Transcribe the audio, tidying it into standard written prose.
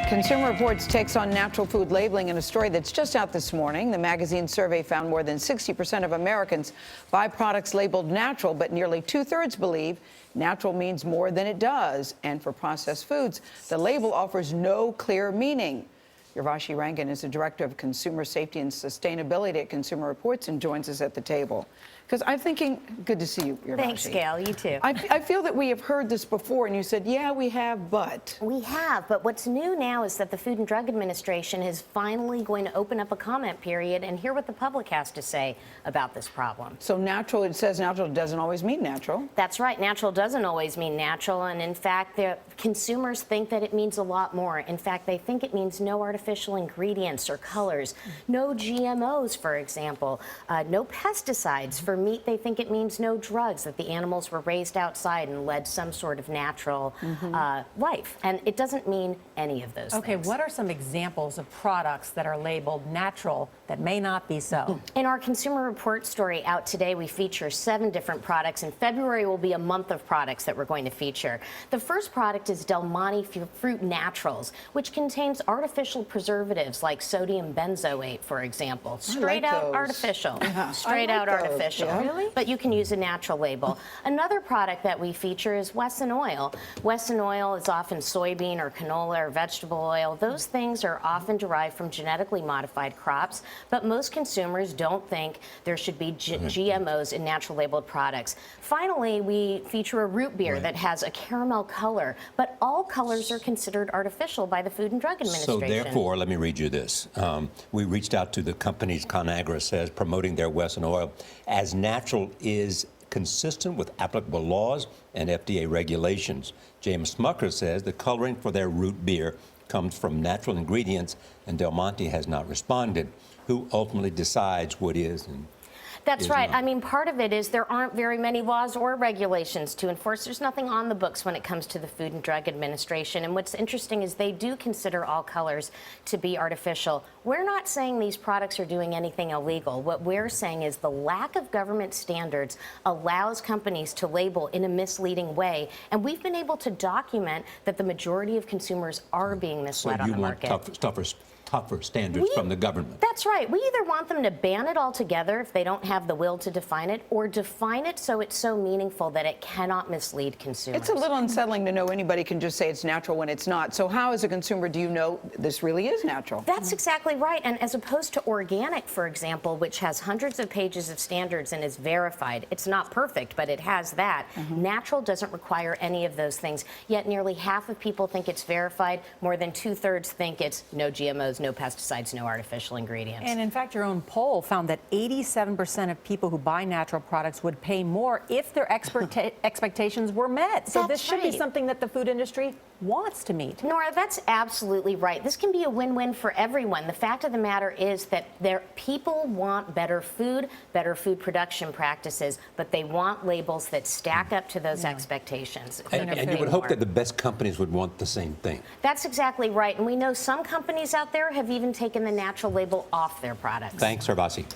Consumer Reports takes on natural food labeling in a story that's just out this morning. The magazine survey found more than 60% of Americans buy products labeled natural, but nearly two-thirds believe natural means more than it does. And for processed foods, the label offers no clear meaning. Urvashi Rangan is the Director of Consumer Safety and Sustainability at Consumer Reports and joins us at the table. Because I'm thinking, good to see you, Urvashi. Thanks, Gail. You too. I feel that we have heard this before, and you said, yeah, we have, but. We have, but what's new now is that the Food and Drug Administration is finally going to open up a comment period and hear what the public has to say about this problem. So natural, it says natural doesn't always mean natural. That's right. Natural doesn't always mean natural, and in fact, the consumers think that it means a lot more. In fact, they think it means no artificial ingredients or colors, no GMOs, for example, no pesticides. For meat, they think it means no drugs, that the animals were raised outside and led some sort of natural life. And it doesn't mean any of those things. What are some examples of products that are labeled natural that may not be so? In our Consumer Report story out today, we feature 7 different products, and February will be a month of products that we're going to feature. The first product is Del Monte Fruit Naturals, which contains artificial preservatives like sodium benzoate, for example. Straight out artificial. Straight out artificial. Yeah. Really? But you can use a natural label. Another product that we feature is Wesson oil. Wesson oil is often soybean or canola or vegetable oil. Those things are often derived from genetically modified crops, but most consumers don't think there should be GMOs in natural labeled products. Finally, we feature a root beer that has a caramel color, but all colors are considered artificial by the Food and Drug Administration. So therefore, let me read you this. We reached out to the companies, ConAgra says, promoting their Wesson oil as natural is consistent with applicable laws and FDA regulations. James Smucker says the coloring for their root beer comes from natural ingredients, and Del Monte has not responded. Who ultimately decides what is and That's right. not? I mean, part of it is there aren't very many laws or regulations to enforce. There's nothing on the books when it comes to the Food and Drug Administration. And what's interesting is they do consider all colors to be artificial. We're not saying these products are doing anything illegal. What we're saying is the lack of government standards allows companies to label in a misleading way. And we've been able to document that the majority of consumers are being misled on the market. So you want tougher standards from the government? That's right. We either want them to ban it altogether if they don't have the will to define it, or define it so it's so meaningful that it cannot mislead consumers. It's a little unsettling to know anybody can just say it's natural when it's not. So how, as a consumer, do you know this really is natural? That's exactly right. And as opposed to organic, for example, which has hundreds of pages of standards and is verified, it's not perfect, but it has that. Natural doesn't require any of those things. Yet nearly half of people think it's verified. More than two-thirds think it's no GMOs, no pesticides, no artificial ingredients. And in fact, your own poll found that 87% of people who buy natural products would pay more if their expectations were met. So this should be something that the food industry wants to meet. Nora, that's absolutely right. This can be a win-win for everyone. The fact of the matter is that people want better food production practices, but they want labels that stack up to those expectations. And you would hope that the best companies would want the same thing. That's exactly right. And we know some companies out there have even taken the natural label off their products. Thanks, Urvashi.